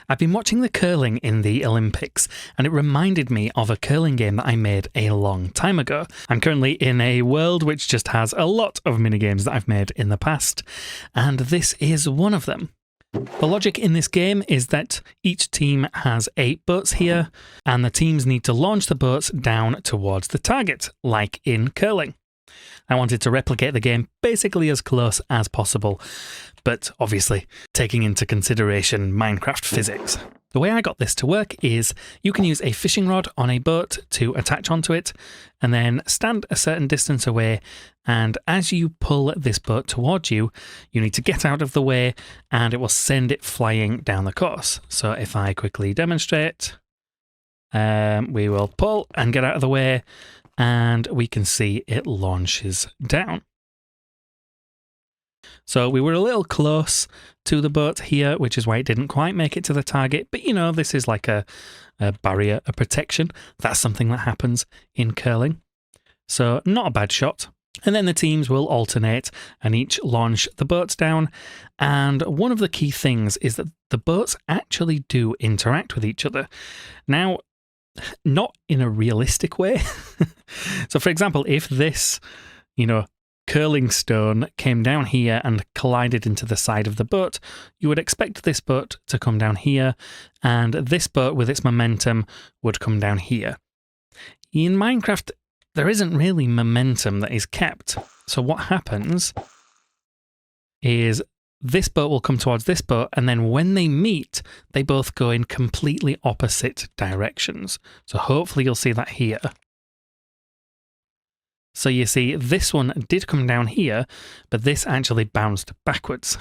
I've been watching the curling in the Olympics, and it reminded me of a curling game that I made a long time ago. I'm currently in a world which just has a lot of minigames that I've made in the past, and this is one of them. The logic in this game is that each team has 8 boats here, and the teams need to launch the boats down towards the target, like in curling. I wanted to replicate the game basically as close as possible, but obviously taking into consideration Minecraft physics. The way I got this to work is you can use a fishing rod on a boat to attach onto it, and then stand a certain distance away, and as you pull this boat towards you, you need to get out of the way and it will send it flying down the course. So if I quickly demonstrate, we will pull and get out of the way, and we can see it launches down. So we were a little close to the boat here, which is why it didn't quite make it to the target. But, you know, this is like a barrier, a protection. That's something that happens in curling. So not a bad shot. And then the teams will alternate and each launch the boats down. And one of the key things is that the boats actually do interact with each other. Now, not in a realistic way. So, for example, if this, curling stone came down here and collided into the side of the boat, you would expect this boat to come down here, and this boat with its momentum would come down here. In Minecraft, there isn't really momentum that is kept. So what happens is this boat will come towards this boat, and then when they meet, they both go in completely opposite directions. So hopefully you'll see that here. So you see, this one did come down here, but this actually bounced backwards.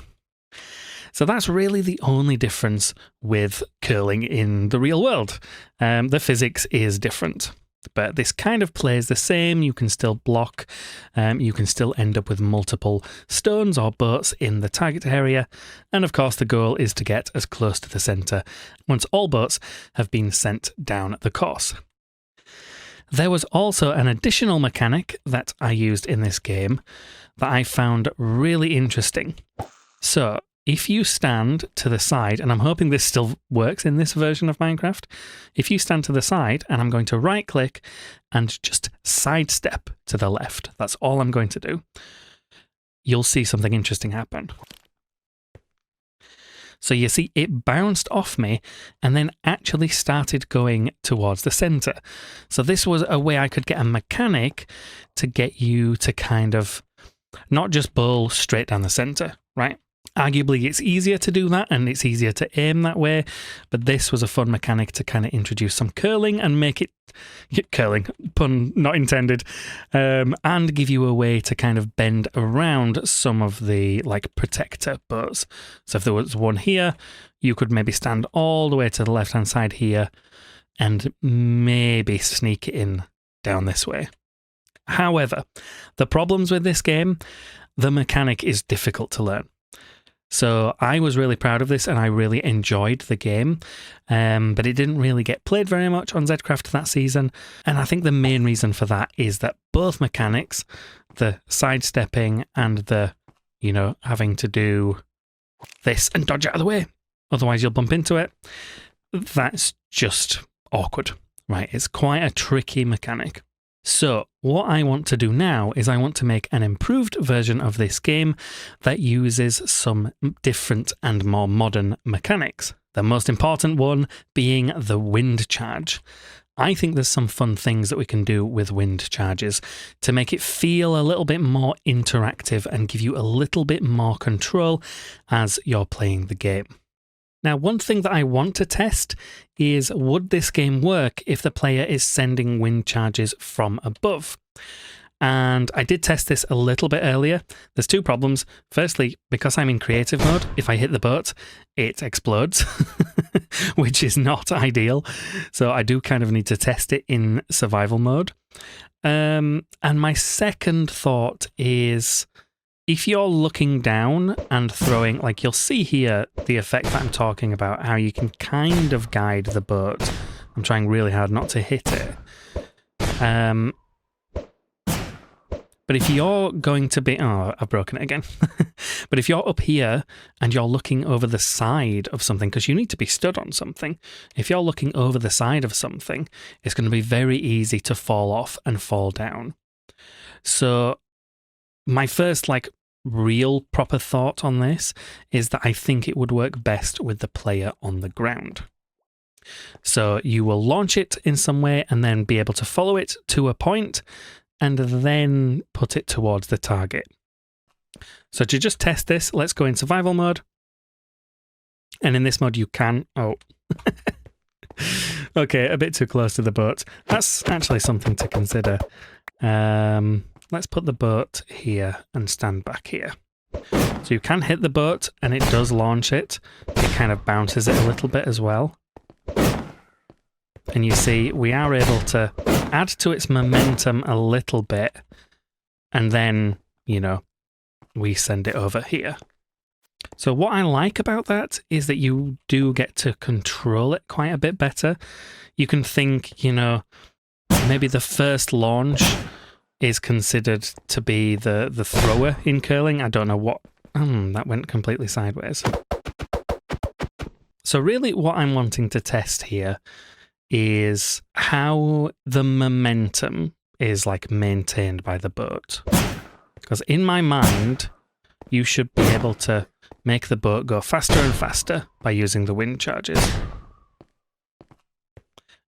So that's really the only difference with curling in the real world. The physics is different. But this kind of plays the same. You can still block. You can still end up with multiple stones or boats in the target area. And of course, the goal is to get as close to the centre once all boats have been sent down the course. There was also an additional mechanic that I used in this game that I found really interesting. So if you stand to the side, and I'm hoping this still works in this version of Minecraft, if you stand to the side and I'm going to right click and just sidestep to the left, that's all I'm going to do, you'll see something interesting happen. So you see, it bounced off me and then actually started going towards the centre. So this was a way I could get a mechanic to get you to kind of not just bowl straight down the centre, right? Arguably, it's easier to do that and it's easier to aim that way, but this was a fun mechanic to kind of introduce some curling and make it curling, pun not intended, and give you a way to kind of bend around some of the protector boats. So if there was one here, you could maybe stand all the way to the left-hand side here and maybe sneak it in down this way. However, the problems with this game, the mechanic is difficult to learn. So I was really proud of this and I really enjoyed the game, but it didn't really get played very much on Zcraft that season. And I think the main reason for that is that both mechanics, the sidestepping and the, having to do this and dodge out of the way, otherwise you'll bump into it, that's just awkward, right? It's quite a tricky mechanic. So what I want to do now is I want to make an improved version of this game that uses some different and more modern mechanics. The most important one being the wind charge. I think there's some fun things that we can do with wind charges to make it feel a little bit more interactive and give you a little bit more control as you're playing the game. Now, one thing that I want to test is, would this game work if the player is sending wind charges from above? And I did test this a little bit earlier. There's 2 problems. Firstly, because I'm in creative mode, if I hit the boat, it explodes, which is not ideal. So I do kind of need to test it in survival mode. And my second thought is, if you're looking down and throwing, you'll see here the effect that I'm talking about, how you can kind of guide the boat. I'm trying really hard not to hit it. But But if you're going to be... Oh, I've broken it again. But if you're up here and you're looking over the side of something, because you need to be stood on something, if you're looking over the side of something, it's going to be very easy to fall off and fall down. So my first, like, real proper thought on this is that I think it would work best with the player on the ground. So you will launch it in some way and then be able to follow it to a point and then put it towards the target. So to just test this, let's go in survival mode. And in this mode you can... Oh. Okay, a bit too close to the boat. That's actually something to consider. Let's put the boat here and stand back here. So you can hit the boat and it does launch it. It kind of bounces it a little bit as well. And you see, we are able to add to its momentum a little bit. And then, you know, we send it over here. So what I like about that is that you do get to control it quite a bit better. You can think, you know, maybe the first launch is considered to be the thrower in curling. I don't know what... that went completely sideways. So really what I'm wanting to test here is how the momentum is like maintained by the boat. Because in my mind, you should be able to make the boat go faster and faster by using the wind charges.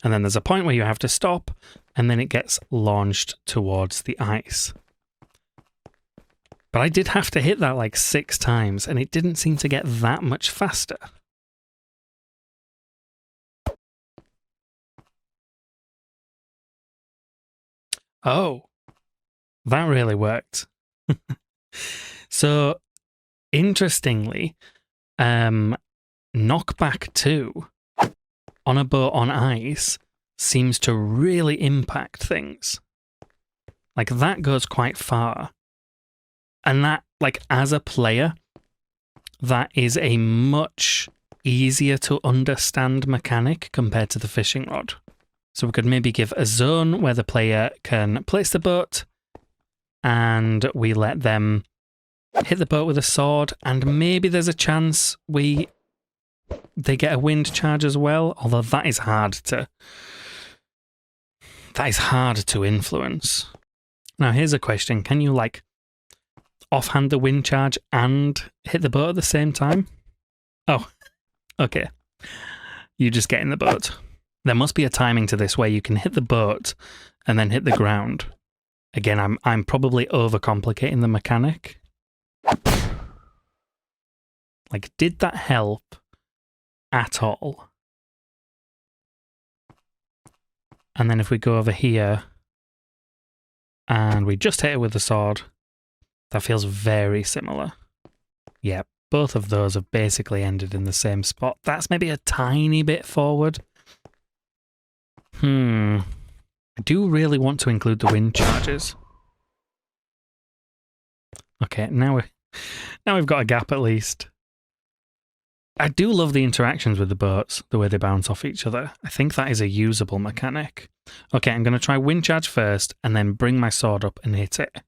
And then there's a point where you have to stop, and then it gets launched towards the ice. But I did have to hit that like 6 times, and it didn't seem to get that much faster. Oh, that really worked. So, interestingly, Knockback 2 on a boat on ice seems to really impact things. Like, that goes quite far. And that, like, as a player, that is a much easier to understand mechanic compared to the fishing rod. So we could maybe give a zone where the player can place the boat and we let them hit the boat with a sword, and maybe there's a chance they get a wind charge as well, although that is hard to influence. Now here's a question. Can you like offhand the wind charge and hit the boat at the same time? Oh, okay. You just get in the boat. There must be a timing to this where you can hit the boat and then hit the ground. Again, I'm probably overcomplicating the mechanic. Like, did that help at all? And then if we go over here and we just hit it with the sword, that feels very similar. Yeah, both of those have basically ended in the same spot. That's maybe a tiny bit forward. I do really want to include the wind charges. Okay, now we've got a gap at least. I do love the interactions with the boats, the way they bounce off each other. I think that is a usable mechanic. Okay, I'm going to try wind charge first and then bring my sword up and hit it.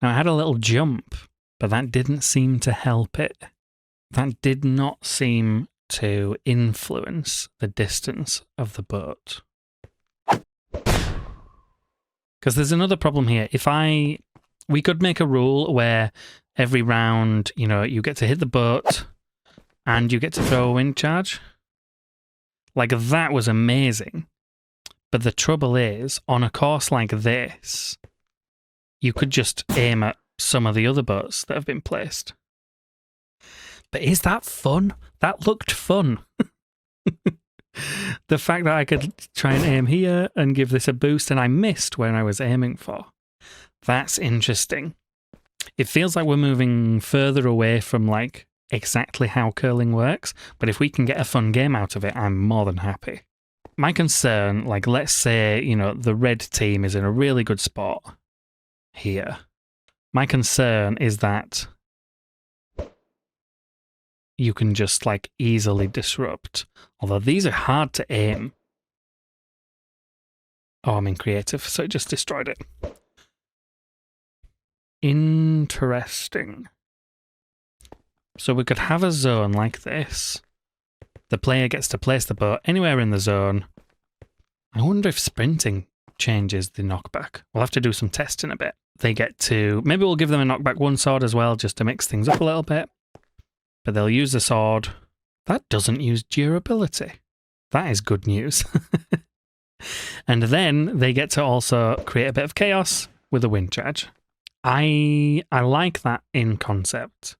Now I had a little jump, but that didn't seem to help it. That did not seem to influence the distance of the boat. Because there's another problem here. We could make a rule where every round, you know, you get to hit the boat and you get to throw a wind charge. Like, that was amazing. But the trouble is, on a course like this, you could just aim at some of the other boats that have been placed. But is that fun? That looked fun. The fact that I could try and aim here and give this a boost and I missed where I was aiming for. That's interesting. It feels like we're moving further away from like exactly how curling works, but if we can get a fun game out of it, I'm more than happy. My concern, like let's say, you know, the red team is in a really good spot here. My concern is that you can just like easily disrupt. Although these are hard to aim. Oh, I'm in creative, so it just destroyed it. Interesting. So we could have a zone like this. The player gets to place the boat anywhere in the zone. I wonder if sprinting changes the knockback. We'll have to do some testing a bit. They get to... Maybe we'll give them a knockback 1 sword as well, just to mix things up a little bit. But they'll use the sword. That doesn't use durability. That is good news. And then they get to also create a bit of chaos with a wind charge. I like that in concept.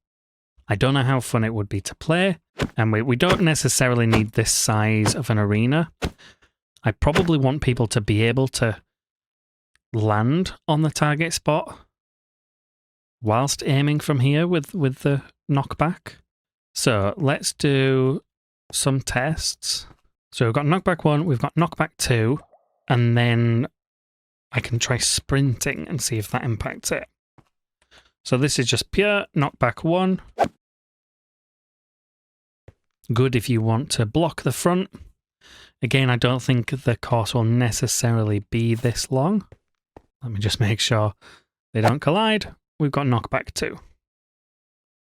I don't know how fun it would be to play, and we don't necessarily need this size of an arena. I probably want people to be able to land on the target spot whilst aiming from here with the knockback. So let's do some tests. So we've got knockback 1, we've got knockback 2, and then I can try sprinting and see if that impacts it. So this is just pure knockback 1. Good if you want to block the front. Again, I don't think the course will necessarily be this long. Let me just make sure they don't collide. We've got knockback 2,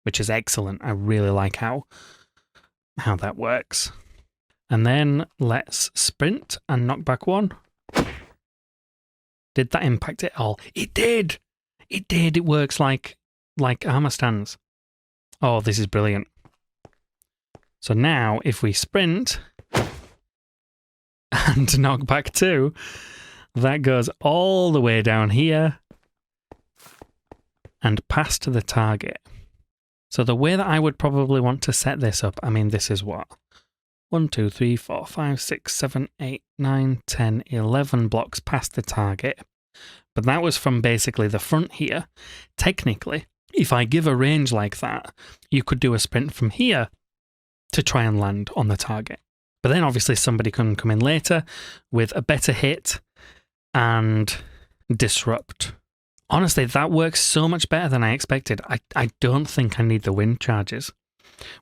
which is excellent. I really like how that works. And then let's sprint and knockback 1. Did that impact it all? It did! It did. It works like armor stands. Oh, this is brilliant. So now, if we sprint and knock back 2, that goes all the way down here and past the target. So the way that I would probably want to set this up, I mean, this is what? 1, 2, 3, 4, 5, 6, 7, 8, 9, 10, 11 blocks past the target. But that was from basically the front here. Technically, if I give a range like that, you could do a sprint from here to try and land on the target. But then obviously somebody can come in later with a better hit and disrupt. Honestly, that works so much better than I expected. I don't think I need the wind charges,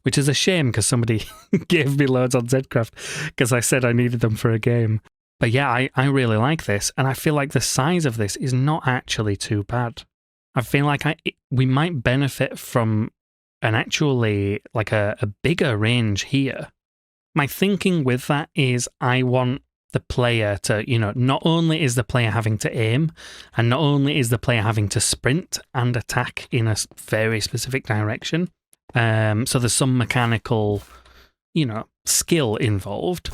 which is a shame because somebody gave me loads on Zcraft because I said I needed them for a game. But yeah, I really like this, and I feel like the size of this is not actually too bad. I feel like we might benefit from an actually like a bigger range here. My thinking with that is I want the player to, not only is the player having to aim, and not only is the player having to sprint and attack in a very specific direction, so there's some mechanical, skill involved,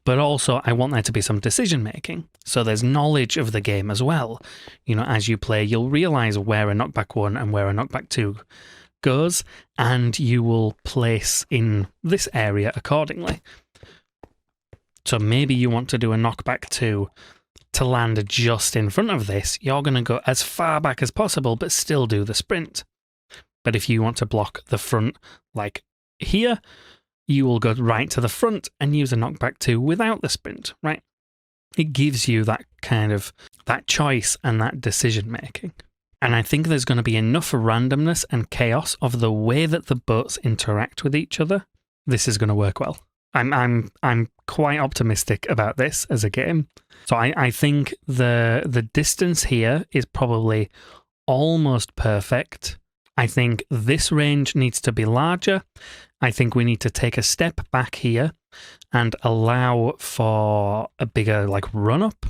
but also I want there to be some decision making. So there's knowledge of the game as well. As you play, you'll realize where a knockback 1 and where a knockback 2 goes, and you will place in this area accordingly. So maybe you want to do a knockback 2 to land just in front of this. You're going to go as far back as possible, but still do the sprint. But if you want to block the front like here, you will go right to the front and use a knockback 2 without the sprint, right? It gives you that kind of, that choice and that decision making. And I think there's going to be enough randomness and chaos of the way that the boats interact with each other. This is going to work well. I'm quite optimistic about this as a game. So I think the distance here is probably almost perfect. I think this range needs to be larger. I think we need to take a step back here and allow for a bigger run up.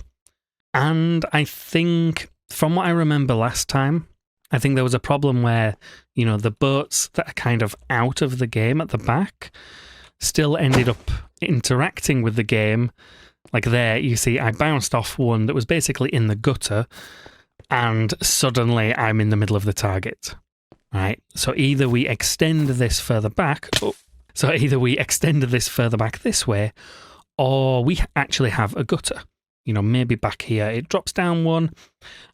And I think from what I remember last time, I think there was a problem where, the boats that are kind of out of the game at the back still ended up interacting with the game. Like there, you see, I bounced off one that was basically in the gutter, and suddenly I'm in the middle of the target. Right? So either we extend this further back, this way, or we actually have a gutter. Maybe back here it drops down one,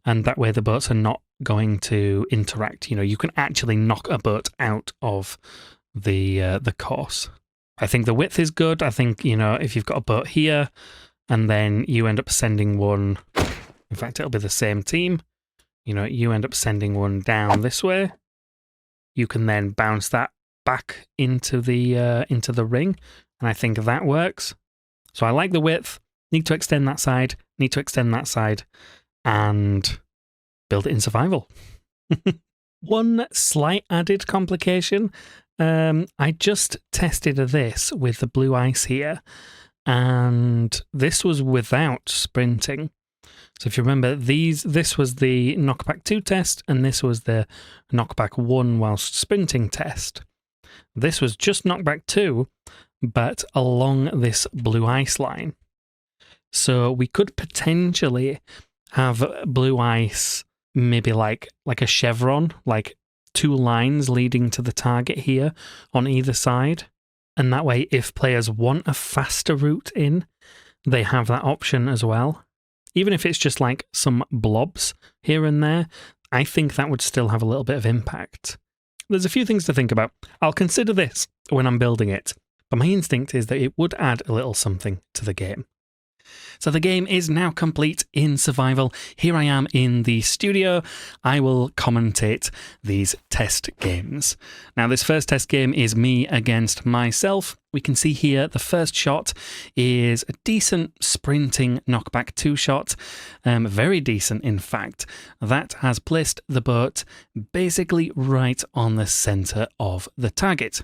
and that way the boats are not going to interact. You can actually knock a boat out of the course. I think the width is good. I think, if you've got a boat here and then you end up sending one, in fact, it'll be the same team. You end up sending one down this way. You can then bounce that back into the ring. And I think that works. So I like the width. need to extend that side, need to extend that side, and build it in survival. One slight added complication, I just tested this with the blue ice here, and this was without sprinting. So if you remember, this was the Knockback 2 test, and this was the Knockback 1 whilst sprinting test. This was just Knockback 2, but along this blue ice line. So we could potentially have blue ice maybe like a chevron, like 2 lines leading to the target here on either side. And that way, if players want a faster route in, they have that option as well. Even if it's just like some blobs here and there, I think that would still have a little bit of impact. There's a few things to think about. I'll consider this when I'm building it, but my instinct is that it would add a little something to the game. So the game is now complete in survival. Here I am in the studio. I will commentate these test games. Now, this first test game is me against myself. We can see here the first shot is a decent sprinting Knockback 2 shot. Very decent, in fact. That has placed the boat basically right on the centre of the target.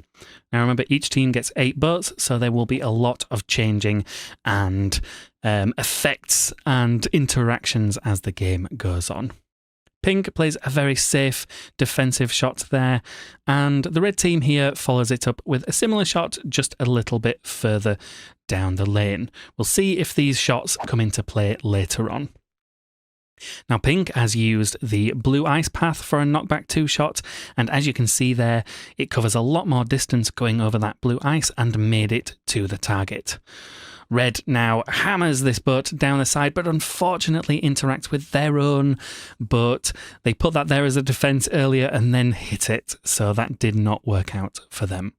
Now, remember, each team gets 8 boats, so there will be a lot of changing and effects and interactions as the game goes on. Pink plays a very safe defensive shot there, and the red team here follows it up with a similar shot just a little bit further down the lane. We'll see if these shots come into play later on. Now, Pink has used the blue ice path for a Knockback 2 shot, and as you can see there, it covers a lot more distance going over that blue ice and made it to the target. Red now hammers this boat down the side, but unfortunately interacts with their own boat. They put that there as a defense earlier and then hit it, so that did not work out for them.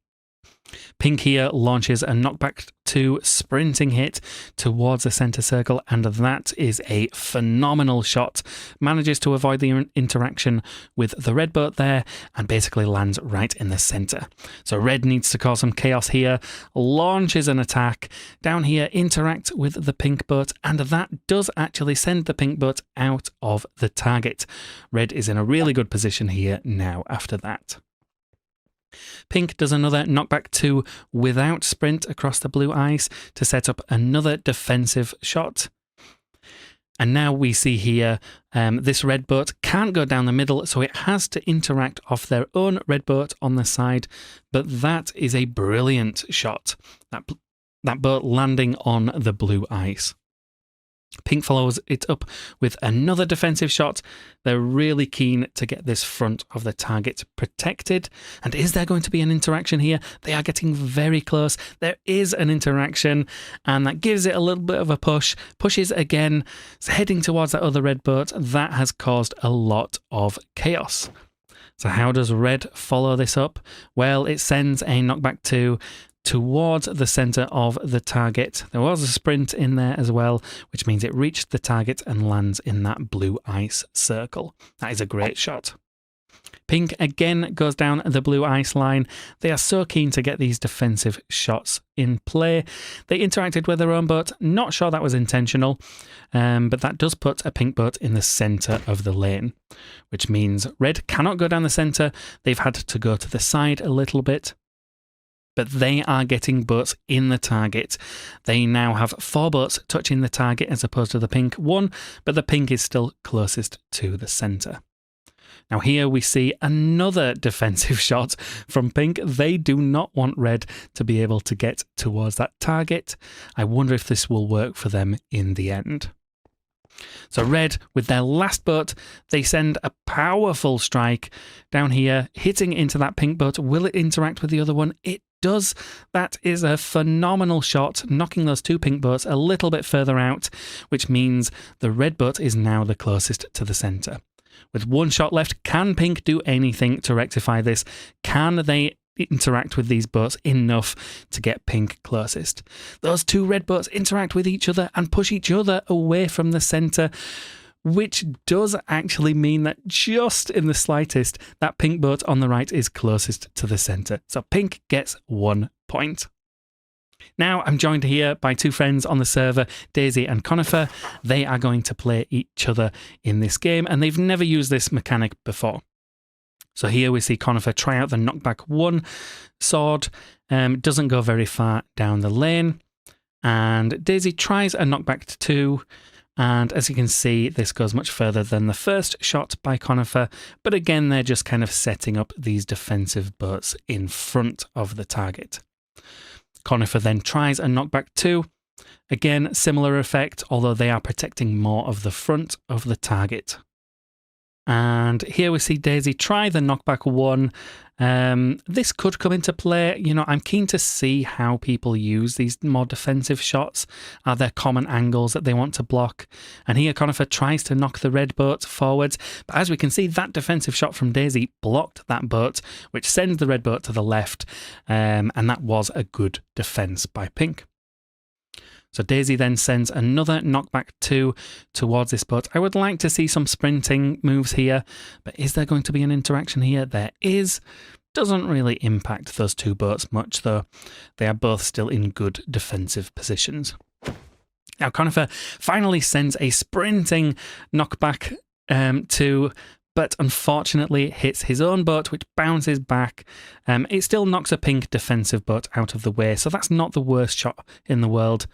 Pink here launches a Knockback 2 sprinting hit towards the centre circle, and that is a phenomenal shot. Manages to avoid the interaction with the red boat there and basically lands right in the centre. So red needs to cause some chaos here, launches an attack. Down here, interact with the pink boat, and that does actually send the pink boat out of the target. Red is in a really good position here now after that. Pink does another Knockback 2 without sprint across the blue ice to set up another defensive shot. And now we see here this red boat can't go down the middle, so it has to interact off their own red boat on the side. But that is a brilliant shot, that boat landing on the blue ice. Pink follows it up with another defensive shot. They're really keen to get this front of the target protected. And is there going to be an interaction here? They are getting very close. There is an interaction, and that gives it a little bit of a push. Pushes again, heading towards that other red boat. That has caused a lot of chaos. So how does red follow this up? Well, it sends a Knockback 2 towards the centre of the target. There was a sprint in there as well, which means it reached the target and lands in that blue ice circle. That is a great shot. Pink again goes down the blue ice line. They are so keen to get these defensive shots in play. They interacted with their own boat. Not sure that was intentional, but that does put a pink boat in the centre of the lane, which means red cannot go down the centre. They've had to go to the side a little bit. But they are getting boats in the target. They now have 4 boats touching the target as opposed to the pink 1, but the pink is still closest to the centre. Now here we see another defensive shot from pink. They do not want red to be able to get towards that target. I wonder if this will work for them in the end. So red, with their last boat, they send a powerful strike down here, hitting into that pink boat. Will it interact with the other one? It does. That is a phenomenal shot, knocking those 2 pink boats a little bit further out, which means the red boat is now the closest to the centre. With 1 shot left, can pink do anything to rectify this? Can they interact with these boats enough to get pink closest? Those 2 red boats interact with each other and push each other away from the centre, which does actually mean that just in the slightest, that pink boat on the right is closest to the centre. So pink gets 1 point. Now I'm joined here by two friends on the server, Daisy and Conifer. They are going to play each other in this game, and they've never used this mechanic before. So here we see Conifer try out the Knockback 1 sword. Doesn't go very far down the lane. And Daisy tries a Knockback 2. And as you can see, this goes much further than the first shot by Conifer. But again, they're just kind of setting up these defensive boats in front of the target. Conifer then tries a Knockback 2. Again, similar effect, although they are protecting more of the front of the target. And here we see Daisy try the Knockback 1. This could come into play. You know, I'm keen to see how people use these more defensive shots. Are there common angles that they want to block? And here Conifer tries to knock the red boat forwards. But as we can see, that defensive shot from Daisy blocked that boat, which sends the red boat to the left. And that was a good defense by Pink. So Daisy then sends another Knockback 2 towards this boat. I would like to see some sprinting moves here, but is there going to be an interaction here? There is. Doesn't really impact those two boats much, though. They are both still in good defensive positions. Now Conifer finally sends a sprinting Knockback 2, but unfortunately hits his own boat, which bounces back. It still knocks a Pink defensive boat out of the way, so that's not the worst shot in the world.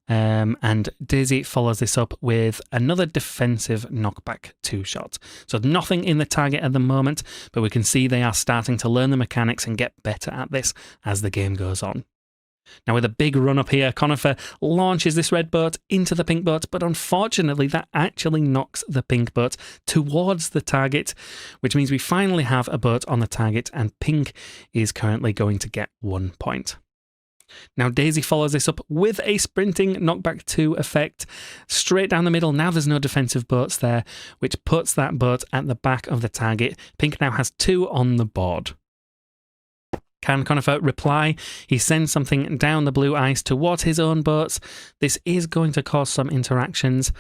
And Daisy follows this up with another defensive Knockback 2 shot. So nothing in the target at the moment, but we can see they are starting to learn the mechanics and get better at this as the game goes on. Now with a big run up here, Conifer launches this red boat into the pink boat, but unfortunately that actually knocks the pink boat towards the target, which means we finally have a boat on the target and Pink is currently going to get 1 point. Now Daisy follows this up with a sprinting Knockback 2 effect straight down the middle. Now there's no defensive boats there, which puts that boat at the back of the target. Pink now has 2 on the board. Can Conifer reply? He sends something down the blue ice towards his own boats. This is going to cause some interactions.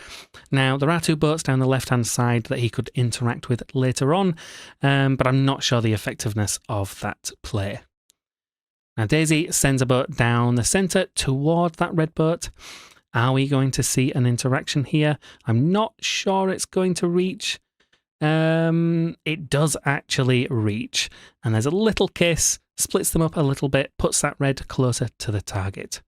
Now, there are 2 boats down the left-hand side that he could interact with later on, but I'm not sure the effectiveness of that play. Now, Daisy sends a boat down the centre toward that red boat. Are we going to see an interaction here? I'm not sure it's going to reach. It does actually reach, and there's a little kiss, splits them up a little bit, puts that red closer to the target.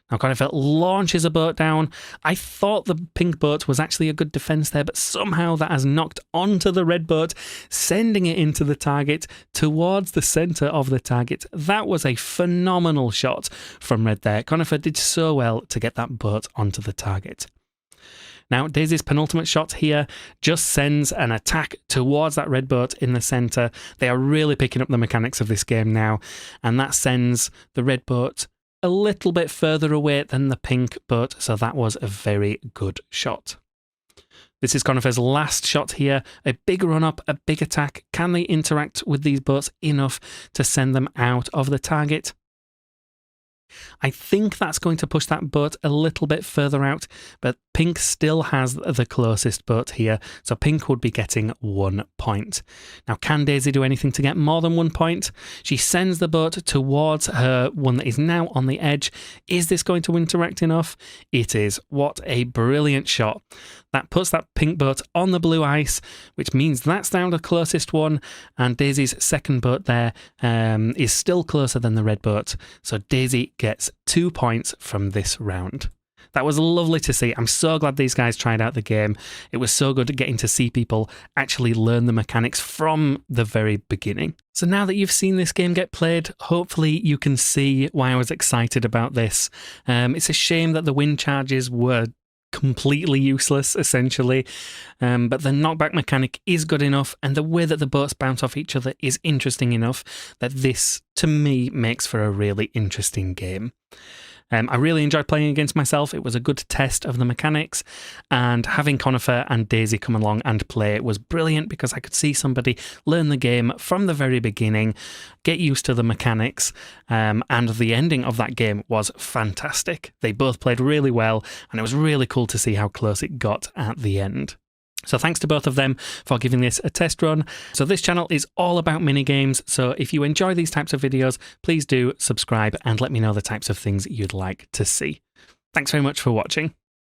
Now Conifer launches a boat down. I thought the pink boat was actually a good defense there, but somehow that has knocked onto the red boat, sending it into the target towards the center of the target. That was a phenomenal shot from red there. Conifer did so well to get that boat onto the target. Now, Daisy's penultimate shot here just sends an attack towards that red boat in the centre. They are really picking up the mechanics of this game now, and that sends the red boat a little bit further away than the pink boat, so that was a very good shot. This is Conifer's last shot here. A big run-up, a big attack. Can they interact with these boats enough to send them out of the target? I think that's going to push that boat a little bit further out, but Pink still has the closest boat here, so Pink would be getting 1 point. Now, can Daisy do anything to get more than 1 point? She sends the boat towards her one that is now on the edge. Is this going to interact enough? It is. What a brilliant shot. That puts that pink boat on the blue ice, which means that's now the closest one, and Daisy's second boat there is still closer than the red boat, so Daisy gets 2 points from this round. That was lovely to see. I'm so glad these guys tried out the game. It was so good getting to see people actually learn the mechanics from the very beginning. So now that you've seen this game get played, hopefully you can see why I was excited about this. It's a shame that the wind charges were completely useless, essentially, but the knockback mechanic is good enough, and the way that the boats bounce off each other is interesting enough that this, to me, makes for a really interesting game. I really enjoyed playing against myself. It was a good test of the mechanics, and having Conifer and Daisy come along and play was brilliant because I could see somebody learn the game from the very beginning, get used to the mechanics, and the ending of that game was fantastic. They both played really well, and it was really cool to see how close it got at the end. So thanks to both of them for giving this a test run. So this channel is all about minigames. So if you enjoy these types of videos, please do subscribe and let me know the types of things you'd like to see. Thanks very much for watching.